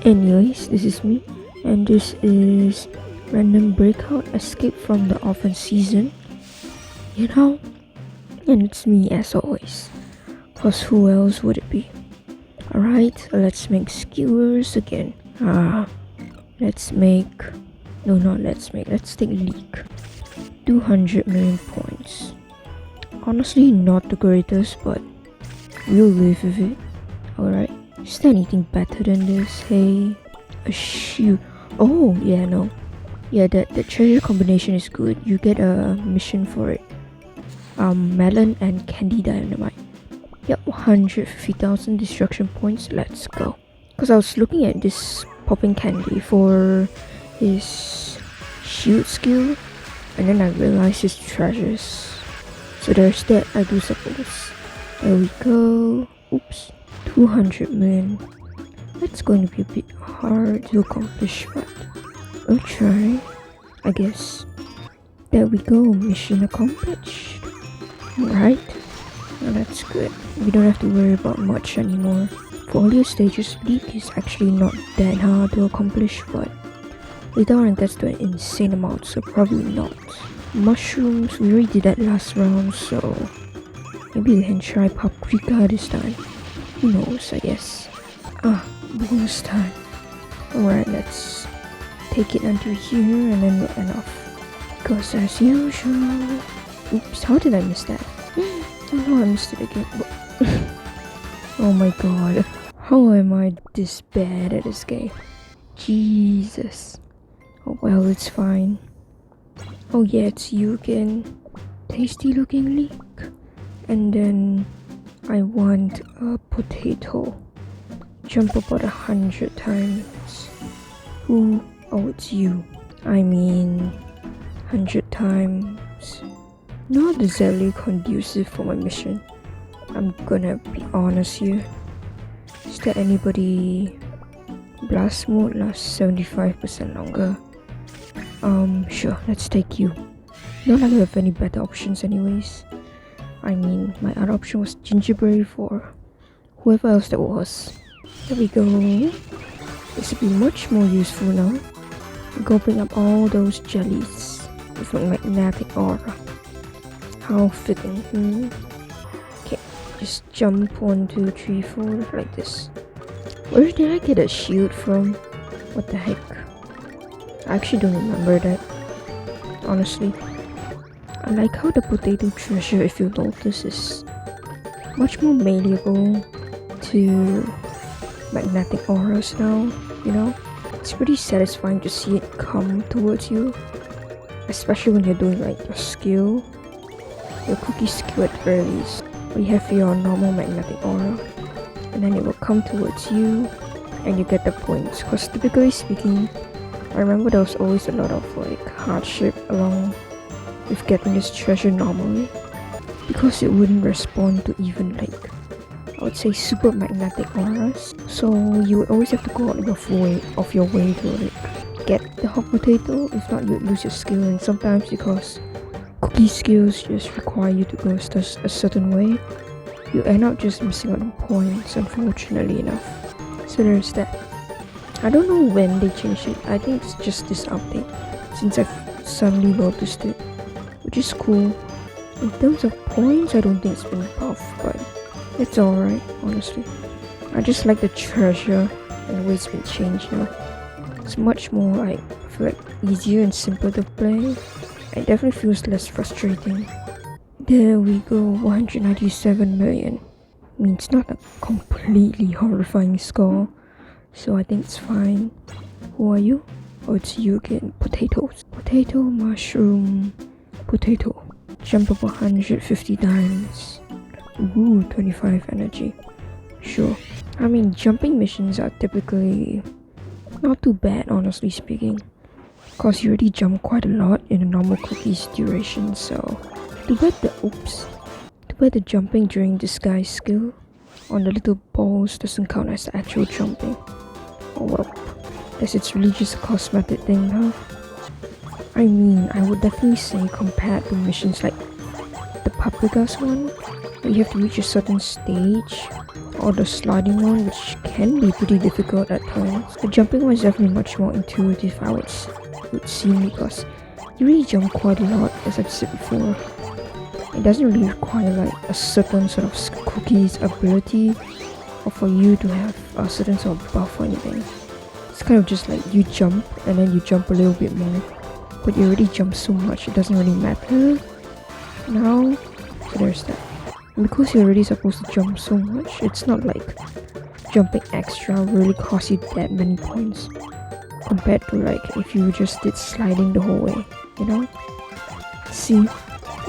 Anyways, this is me, and this is Random Breakout Escape from the Oven season. You know, and it's me as always. Cause who else would it be? Alright, let's make skewers again. Let's make. No, not let's make. Let's take leak. 200 million points. Honestly, not the greatest, but we'll live with it. Alright. Is there anything better than this? Hey, a shoe. Oh, yeah, no. Yeah, the treasure combination is good. You get a mission for it. Melon and candy dynamite. Yep, 150,000 destruction points. Let's go. Because I was looking at this popping candy for his shield skill, and then I realized his treasures. So there's that, I do suppose. There we go. Oops. 200 million. That's going to be a bit hard to accomplish, but we'll try, I guess. There we go, mission accomplished. Alright, now that's good. We don't have to worry about much anymore. For all your stages, leak is actually not that hard to accomplish, but later on it gets to an insane amount, so probably not. Mushrooms, we already did that last round, so maybe we can try paprika this time. Who knows, I guess. Bonus time. Alright, let's take it under here and then we'll end off. Because as usual... Oops, how did I miss that? Oh no, I missed it again. Oh my god. How am I this bad at this game? Jesus. Oh well, it's fine. Oh yeah, it's you again. Tasty looking leek. And then I want a potato. Jump about 100 times. Who? Oh, it's you. I mean, 100 times. Not exactly conducive for my mission. I'm gonna be honest here. Is there anybody? Blast mode lasts 75% longer. Sure, let's take you. Not like I have any better options anyways. I mean, my other option was gingerberry for whoever else that was. There we go. This will be much more useful now. Gulping up all those jellies with a magnetic aura. How fitting, Okay, just jump 1, 2, 3, 4 like this. Where did I get a shield from? What the heck? I actually don't remember that. Honestly. I like how the potato treasure, if you notice, is much more malleable to magnetic auras now, you know? It's pretty satisfying to see it come towards you, especially when you're doing like your skill, your cookie skill at the very least. Where you have your normal magnetic aura, and then it will come towards you, and you get the points. Because typically speaking, I remember there was always a lot of like hardship along with getting this treasure normally, because it wouldn't respond to even like, I would say, super magnetic auras. So you would always have to go out of your way to like get the hot potato. If not, you'd lose your skill, and sometimes because cookie skills just require you to go a certain way, you end up just missing out on points, unfortunately enough. So there's that. I don't know when they changed it. I think it's just this update, since I've suddenly noticed it, which is cool. In terms of points, I don't think it's been buffed, but it's alright, honestly. I just like the treasure and the way it's been changed now. It's much more like, I feel like, easier and simpler to play. It definitely feels less frustrating. There we go, 197 million. I mean, it's not a completely horrifying score, so I think it's fine. Who are you? Oh, it's you again. Potatoes. Potato, mushroom, potato. Jump up 150 times. Ooh, 25 energy. Sure. I mean, jumping missions are typically not too bad, honestly speaking. Cause you already jump quite a lot in a normal cookie's duration, so too bad the jumping during disguise skill on the little balls doesn't count as the actual jumping. Oh well, guess it's really just a cosmetic thing now. I mean, I would definitely say compared to missions like the paprika's one, where you have to reach a certain stage or the sliding one, which can be pretty difficult at times. The jumping one is definitely much more intuitive, I would seem, because you really jump quite a lot, as I've said before. It doesn't really require like a certain sort of cookie's ability, or for you to have a certain sort of buff or anything. It's kind of just like you jump and then you jump a little bit more, but you already jump so much it doesn't really matter now. So there's that. And because you're already supposed to jump so much, it's not like jumping extra really costs you that many points compared to like if you just did sliding the whole way, you know? See,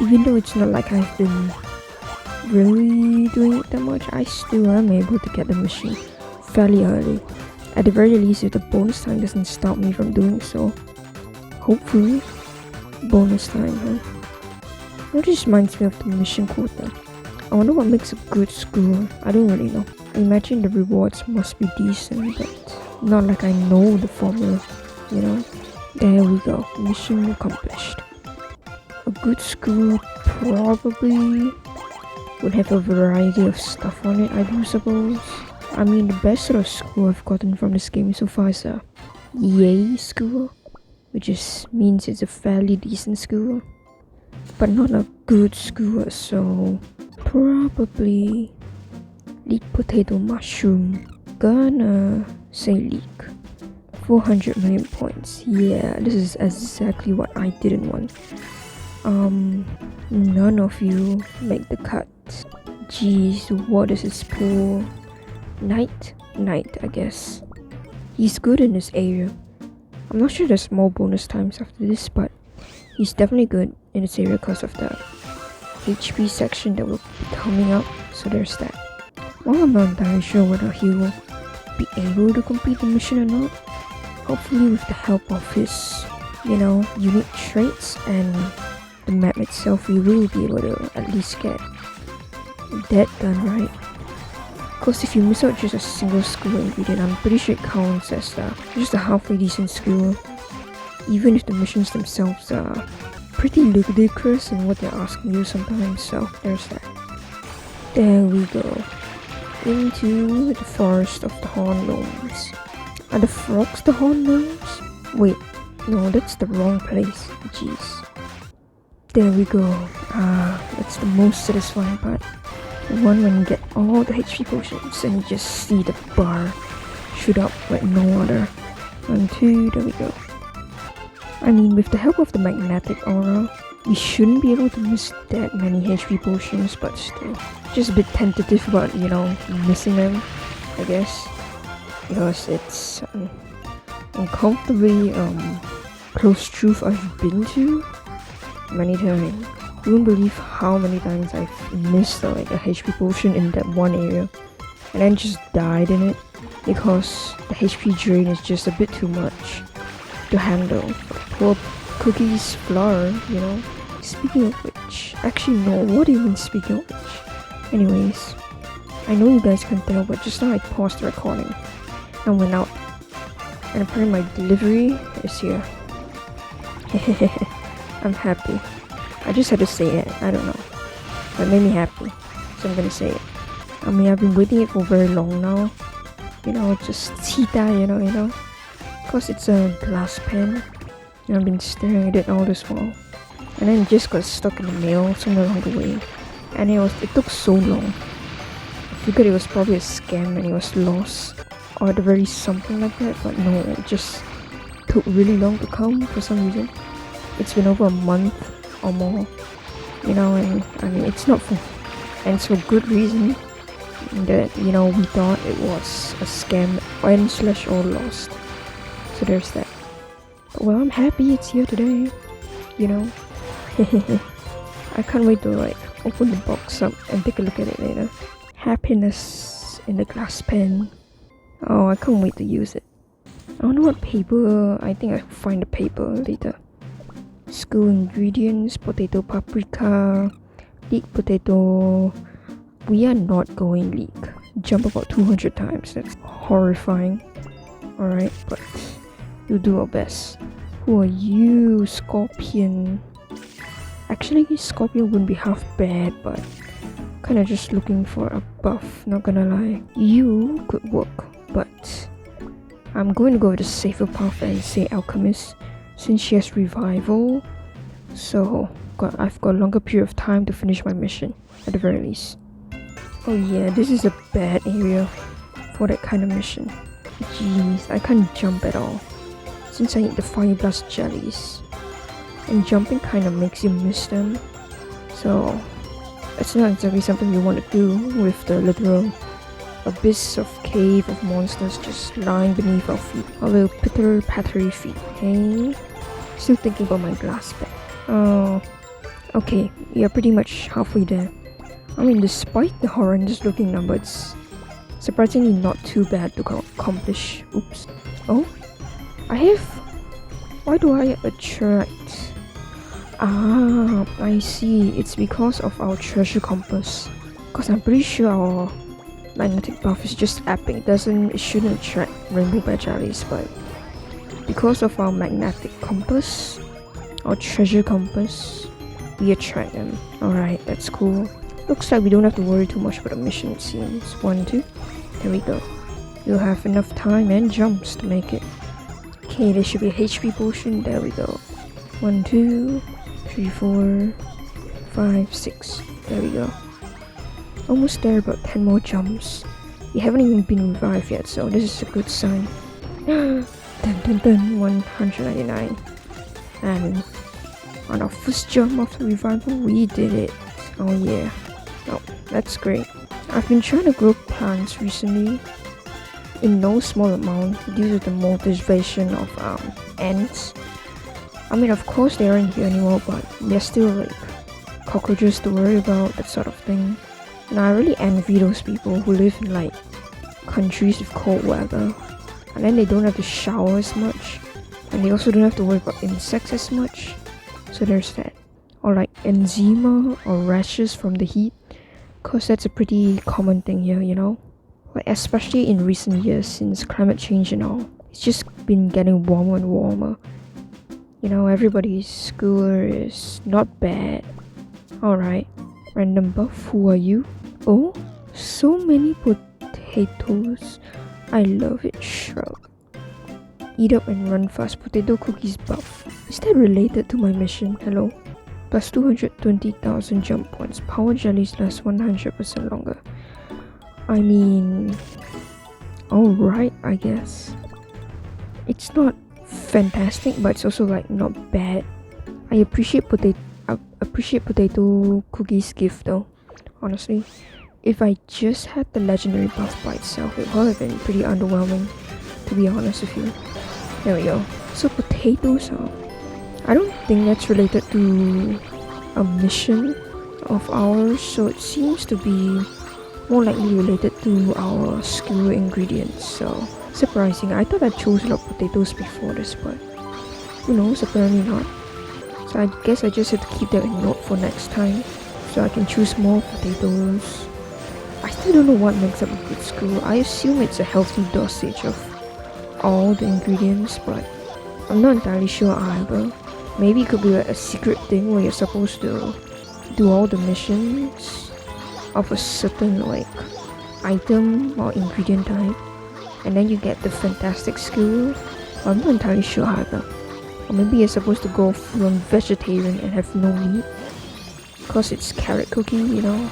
even though it's not like I've been really doing it that much, I still am able to get the mission fairly early. At the very least, if the bonus time doesn't stop me from doing so. Hopefully. Bonus time, huh? That just reminds me of the mission quota. I wonder what makes a good school. I don't really know. I imagine the rewards must be decent, but not like I know the formula, you know? There we go. Mission accomplished. A good school probably would have a variety of stuff on it, I do suppose. I mean, the best sort of school I've gotten from this game so far is a yay school, which just means it's a fairly decent school, but not a good school, so probably leek potato mushroom. Gonna say leek. 400 million points. Yeah, this is exactly what I didn't want. None of you make the cut. Jeez, what is his pool? Knight, I guess. He's good in this area. I'm not sure there's more bonus times after this, but he's definitely good in this area because of the HP section that will be coming up, so there's that. Well, I'm not entirely sure whether he will be able to complete the mission or not. Hopefully with the help of his, unique traits and the map itself, we will be able to at least get that done right. Because if you miss out just a single school ingredient, I'm pretty sure it counts as just a halfway decent school, even if the missions themselves are pretty ludicrous in what they're asking you sometimes, so there's that. There we go. Into the forest of the horned gnomes. Are the frogs the horned gnomes? Wait, no, that's the wrong place. Jeez. There we go. That's the most satisfying part. The one when you get all the HP potions and you just see the bar shoot up like no other. 1, 2, there we go. I mean, with the help of the magnetic aura, we shouldn't be able to miss that many HP potions, but still. Just a bit tentative about, missing them, I guess. Because it's uncomfortably close truth I've been to many times. You won't believe how many times I've missed a HP potion in that one area and then just died in it because the HP drain is just a bit too much to handle. Poor Cookie's flour, Speaking of which, actually no, what do you mean speaking of which? Anyways, I know you guys can tell, but just now I paused the recording and went out, and apparently my delivery is here. I'm happy. I just had to say it, I don't know. But it made me happy, so I'm gonna say it. I mean, I've been waiting it for very long now. Just 期待, Because it's a glass pen. And I've been staring at it all this while. And then it just got stuck in the mail somewhere along the way. And it took so long. I figured it was probably a scam and it was lost. Or at the very least something like that. But no, it just took really long to come for some reason. It's been over a month or more, and I mean it's not for, and it's for good reason that we thought it was a scam and / all lost, so there's that. But, well, I'm happy it's here today, I can't wait to open the box up and take a look at it later. Happiness in the glass pen. Oh, I can't wait to use it. I wonder what paper. I think I'll find the paper later. School ingredients: potato paprika, leek potato. We are not going leek. Jump about 200 times. That's horrifying. Alright, but we'll do our best. Who are you? Scorpion. Actually, Scorpion wouldn't be half bad, but Kinda just looking for a buff, not gonna lie. You could work, but I'm going to go with the safer path and say Alchemist, since she has revival. So I've got a longer period of time to finish my mission, at the very least. Oh yeah, this is a bad area for that kind of mission. Jeez, I can't jump at all, since I need the Fire Blast jellies. And jumping kinda makes you miss them. So it's not exactly something you want to do with the literal abyss of cave of monsters just lying beneath our feet. Our little pitter-pattery feet, okay? Still thinking about my glass bag. Oh, okay, we are pretty much halfway there. I mean, despite the horrendous looking number, it's surprisingly not too bad to accomplish. Oops. Oh, why do I attract? Ah, I see. It's because of our treasure compass. Because I'm pretty sure our magnetic buff is just epic. It shouldn't attract rainbow bear jellies, but because of our magnetic compass, our treasure compass, we attract them. Alright, that's cool. Looks like we don't have to worry too much about the mission, it seems. 1, 2, there we go. We'll have enough time and jumps to make it. Okay, there should be a HP potion. There we go. 1, 2, 3, 4, 5, 6. There we go. Almost there, about 10 more jumps. We haven't even been revived yet, so this is a good sign. Dun dun dun, 199. And on our first jump after revival, we did it. Oh yeah. Oh, that's great. I've been trying to grow plants recently, in no small amount, due to the motivation of ants. I mean, of course they aren't here anymore, but they're still like cockroaches to worry about, that sort of thing. And I really envy those people who live in like countries with cold weather, and then they don't have to shower as much, and they also don't have to worry about insects as much. So there's that. Or like eczema or rashes from the heat, cause that's a pretty common thing here, you know? Like especially in recent years, since climate change and all, it's just been getting warmer and warmer. You know, everybody's cooler is not bad. Alright, random buff, who are you? Oh, so many potatoes. I love it, shrug. Eat up and run fast, potato cookies buff. Is that related to my mission? Hello? Plus 220,000 jump points. Power jellies last 100% longer. I mean, alright, I guess. It's not fantastic, but it's also like not bad. I appreciate potato cookies gift though, honestly. If I just had the legendary buff by itself, it would have been pretty underwhelming, to be honest with you. There we go. So potatoes are, I don't think that's related to a mission of ours, so it seems to be more likely related to our skill ingredients. So surprising. I thought I chose a lot of potatoes before this, but who knows, apparently not. So I guess I just have to keep that in note for next time, so I can choose more potatoes. I still don't know what makes up a good skill. I assume it's a healthy dosage of all the ingredients, but I'm not entirely sure either. Maybe it could be like a secret thing where you're supposed to do all the missions of a certain like item or ingredient type, and then you get the fantastic skill. I'm not entirely sure either. Or maybe you're supposed to go full on vegetarian and have no meat, cause it's carrot cookie, you know,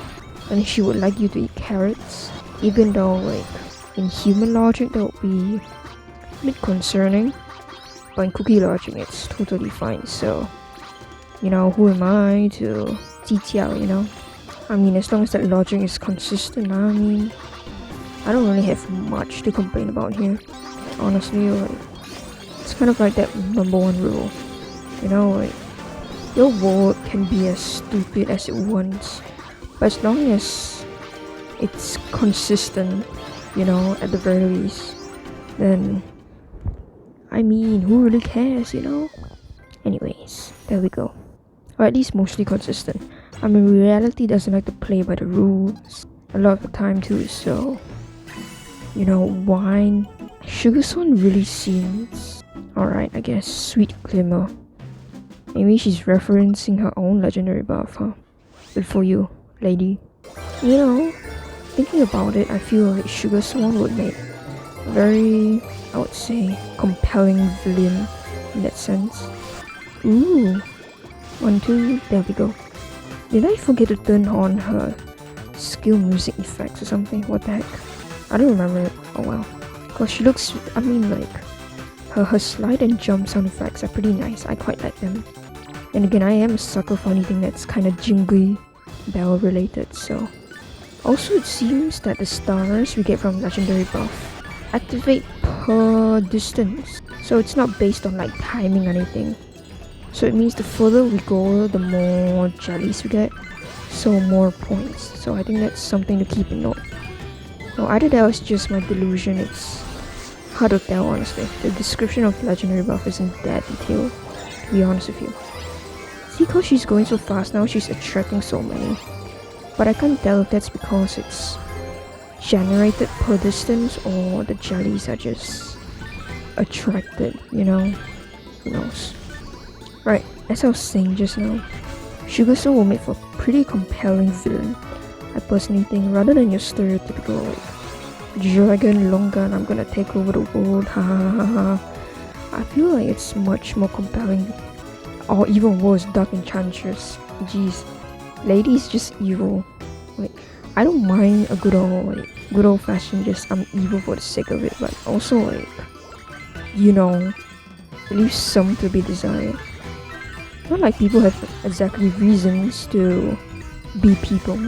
and she would like you to eat carrots, even though like in human logic that would be a bit concerning, but in cookie logic it's totally fine. So, you know, who am I to 计较, you know? I mean, as long as that logic is consistent, I mean, I don't really have much to complain about here, honestly. Like, it's kind of like that number one rule, you know, like your world can be as stupid as it wants, but as long as it's consistent, you know, at the very least, then I mean, who really cares, you know? Anyways, there we go. Or at least mostly consistent. I mean, reality doesn't like to play by the rules a lot of the time too, so, you know, wine. Sugar Swan really seems alright, I guess. Sweet Glimmer. Maybe she's referencing her own legendary buff, huh? Good for you, lady. You know, thinking about it, I feel like Sugar Swan would make a very, I would say, compelling villain in that sense. Ooh, 1, 2, there we go. Did I forget to turn on her skill music effects or something? What the heck? I don't remember it. Oh well. Cause she looks, I mean like, her slide and jump sound effects are pretty nice. I quite like them. And again, I am a sucker for anything that's kind of jingly bell related, so. Also, it seems that the stars we get from Legendary Buff activate per distance. So it's not based on like timing or anything. So it means the further we go, the more jellies we get, so more points. So I think that's something to keep in note. Now either that was just my delusion, it's hard to tell honestly. The description of Legendary Buff isn't that detailed, to be honest with you. See, cause she's going so fast now, she's attracting so many. But I can't tell if that's because it's generated per distance or the jellies are just attracted, you know? Who knows? Right, as I was saying just now, Sugar Soul will make for a pretty compelling villain, I personally think, rather than your stereotypical like dragon long gun, I'm gonna take over the world, ha ha ha ha. I feel like it's much more compelling, or even worse, Dark Enchantress. Jeez, lady's just evil. Like, I don't mind a good old fashioned just I'm evil for the sake of it, but also like, you know, it leaves some to be desired. Not like people have exactly reasons to be people,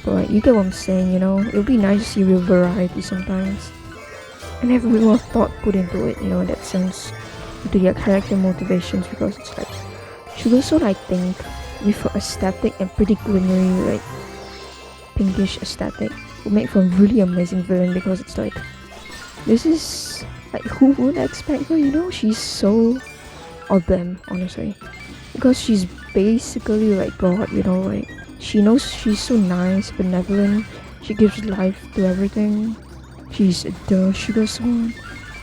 but like, you get what I'm saying, you know? It'll be nice to see real variety sometimes, and have a bit more thought put into it, you know, in that sense, into their character motivations, because it's like, Sugar Soul, I think, with her aesthetic and pretty glimmery, like, pinkish aesthetic, will make for a really amazing villain, because it's like, this is, like, who would expect her, you know? She's so of them, honestly. Because she's basically like God, you know, like, she knows she's so nice, benevolent, she gives life to everything. She's the Sugar Swan,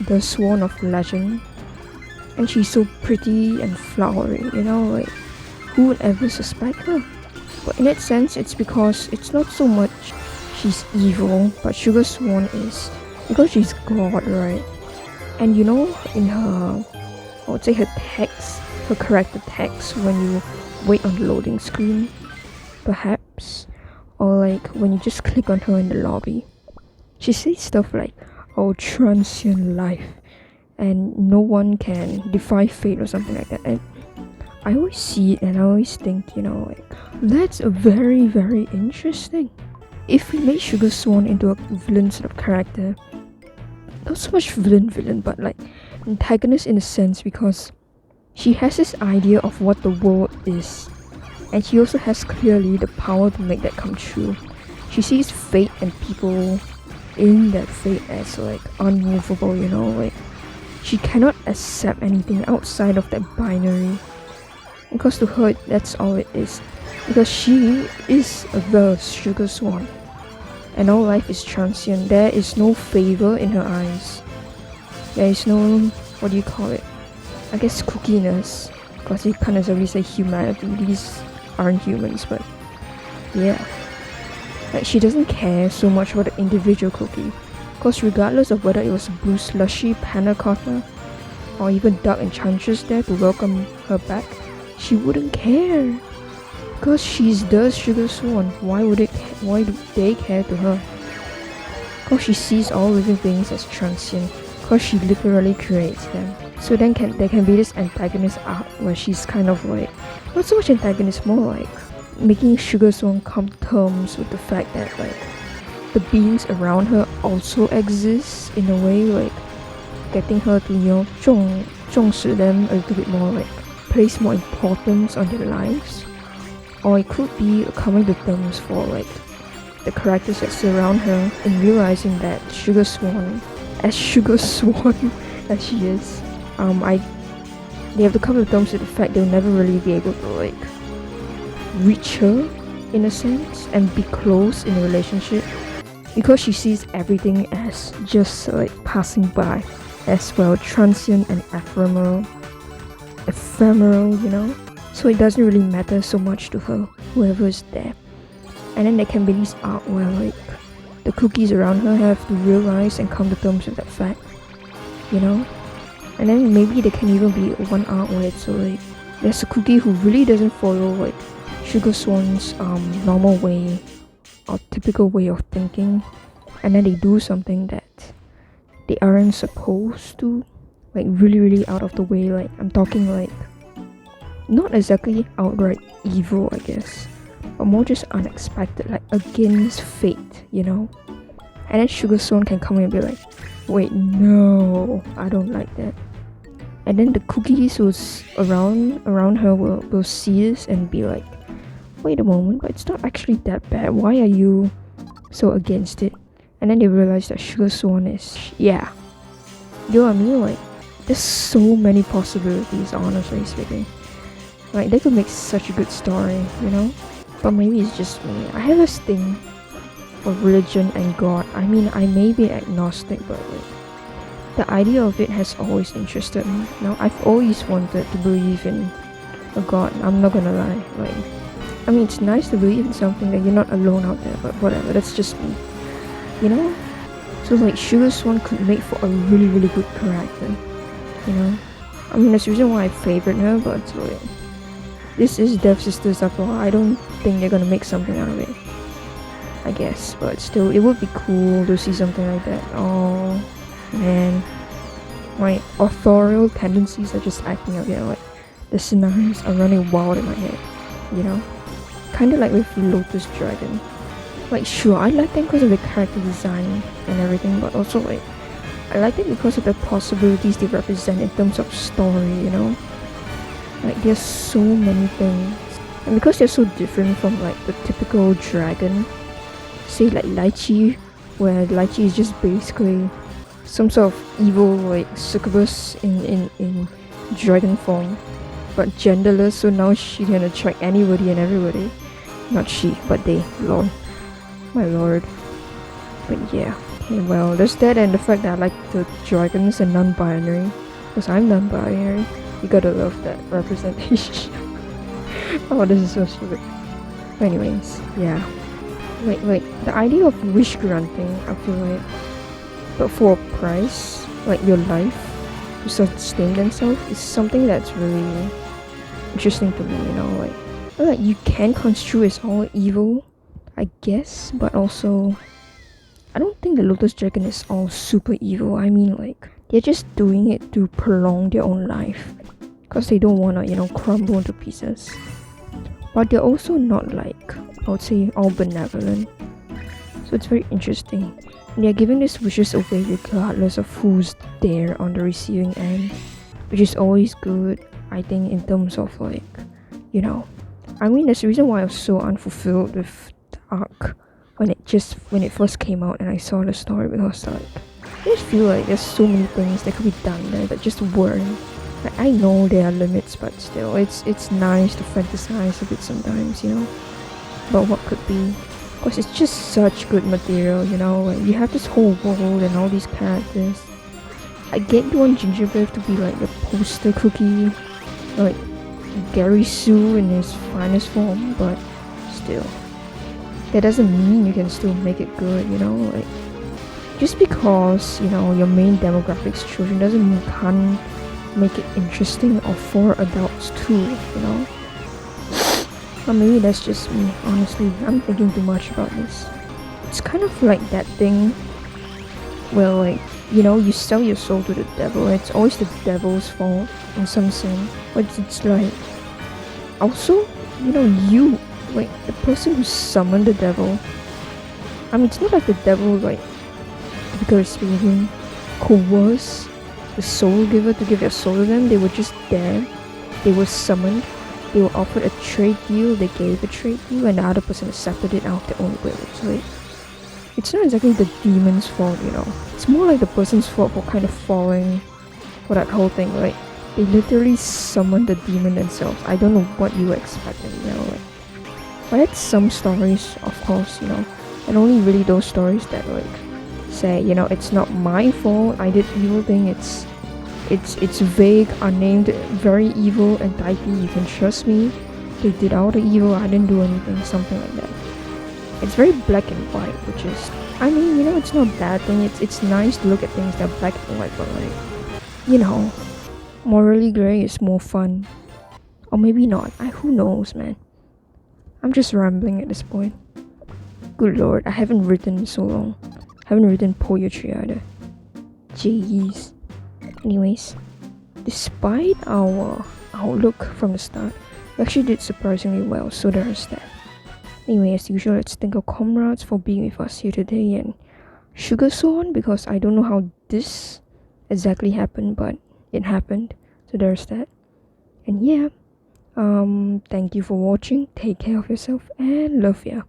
the Swan of legend. And she's so pretty and flowery, you know, like, who would ever suspect her? But in that sense, it's because it's not so much she's evil, but Sugar Swan is, because she's God, right? And you know, in her, I would say her text, her character text when you wait on the loading screen, perhaps, or like when you just click on her in the lobby, she says stuff like, "Oh, transient life, and no one can defy fate," or something like that. And I always see it and I always think, you know, like, that's a very, very interesting. If we made Sugar Swan into a villain sort of character, not so much villain, but like antagonist in a sense, because she has this idea of what the world is, and she also has clearly the power to make that come true. She sees fate and people in that fate as like unmovable, you know, like she cannot accept anything outside of that binary, because to her that's all it is, because she is the Sugar Swan and all life is transient. There is no favor in her eyes, there is no, what do you call it, I guess cookiness, because you can't necessarily say humanity, these aren't humans, but yeah, like she doesn't care so much about the individual cookie, because regardless of whether it was blue slushy, panna cotta, or even Dark Enchantress there to welcome her back, she wouldn't care, because she's the Sugar Swan. Why do they care to her? Because she sees all living beings as transient, because she literally creates them. So then there can be this antagonist arc where she's kind of like, not so much antagonist, more like making Sugar Swan come to terms with the fact that like the beings around her also exist in a way, like getting her to, you know, 重视 them a little bit more, like place more importance on their lives. Or it could be coming to terms for like the characters that surround her and realizing that Sugar Swan as she is, they have to come to terms with the fact they'll never really be able to like reach her in a sense and be close in a relationship, because she sees everything as just like passing by, as well transient and ephemeral, you know. So it doesn't really matter so much to her, whoever is there. And then there can be this arc where like the cookies around her have to realize and come to terms with that fact, you know? And then maybe there can even be one arc where it's like there's a cookie who really doesn't follow like Sugar Swan's normal way or typical way of thinking, and then they do something that they aren't supposed to, like really out of the way. Like I'm talking like not exactly outright evil, I guess, but more just unexpected, like against fate, you know? And then Sugar Swan can come in and be like, wait, no, I don't like that. And then the cookies who's around her will see this and be like, wait a moment, but it's not actually that bad. Why are you so against it? And then they realize that Sugar Swan is, yeah. You know what I mean? Like, there's so many possibilities, honestly speaking. Like, they could make such a good story, you know? But maybe it's just me. I have this thing for religion and God. I mean, I may be agnostic, but like, the idea of it has always interested me. You know, I've always wanted to believe in a God. I'm not gonna lie. Like, I mean, it's nice to believe in something that you're not alone out there, but whatever. That's just me. You know? So like, Sugar Swan could make for a really good character. You know? I mean, that's the reason why I favorite her, but it's like, this is Dev Sisters after all. I don't think they're gonna make something out of it, I guess, but still, it would be cool to see something like that. Oh man, my authorial tendencies are just acting out here. Like, the scenarios are running wild in my head, you know? Kind of like with Lotus Dragon. Like, sure, I like them because of the character design and everything, but also like, I like it because of the possibilities they represent in terms of story, you know? Like, there's so many things, and because they're so different from like the typical dragon, say like Lychee, where Lychee is just basically some sort of evil like succubus in dragon form, but genderless, so now she can attract anybody and everybody. Not she, but they. Lord, my lord. But yeah, okay, well, there's that, and the fact that I like the dragons and non-binary, because I'm non-binary. You gotta love that representation. Oh, this is so stupid. But anyways, yeah. Like the idea of wish granting, I feel like, but for a price, like your life, to sustain themselves, is something that's really interesting to me, you know? Like, I feel like you can construe as all evil, I guess, but also, I don't think the Lotus Dragon is all super evil. I mean, like, they're just doing it to prolong their own life, because they don't wanna, you know, crumble into pieces. But they're also not like, I would say, all benevolent. So it's very interesting. And they're giving these wishes away regardless of who's there on the receiving end, which is always good, I think, in terms of like, you know, I mean, that's the reason why I was so unfulfilled with the arc when it first came out and I saw the story, because like, I just feel like there's so many things that could be done there that just weren't. Like, I know there are limits, but still, it's nice to fantasize a bit sometimes, you know, about what could be. Because it's just such good material, you know, like, you have this whole world and all these characters. I get you want Gingerbread to be like the poster cookie, like Gary Sue in his finest form, but still, that doesn't mean you can still make it good, you know, like, just because, you know, your main demographic's children doesn't mean you can't make it interesting or for adults too, you know? Or maybe that's just me, honestly. I'm thinking too much about this. It's kind of like that thing where, like, you know, you sell your soul to the devil, and it's always the devil's fault in some sense. But it's like, also, you know, you, like, the person who summoned the devil, I mean, it's not like the devil, like, typically speaking, coerced the soul giver to give their soul to them. They were just there, they were summoned, they were offered a trade deal, they gave a trade deal, and the other person accepted it out of their own will. So like, it's not exactly the demon's fault, you know. It's more like the person's fault for kind of falling for that whole thing. Like, they literally summoned the demon themselves. I don't know what you were expecting, you know. Like, but that's some stories, of course, you know, and only really those stories that like say, you know, it's not my fault, I did evil thing, it's vague, unnamed, very evil, entity, you can trust me, they did all the evil, I didn't do anything, something like that. It's very black and white, which is, I mean, it's not a bad thing. It's nice to look at things that are black and white, but like, you know, morally gray is more fun. Or maybe not. Who knows, man? I'm just rambling at this point. Good lord, I haven't written in so long. I haven't written poetry either. Jeez. Anyways, despite our outlook from the start, we actually did surprisingly well, so there's that. Anyway, as usual, let's thank our comrades for being with us here today and sugar so on, because I don't know how this exactly happened, but it happened, so there's that. And yeah, thank you for watching, take care of yourself, and love ya.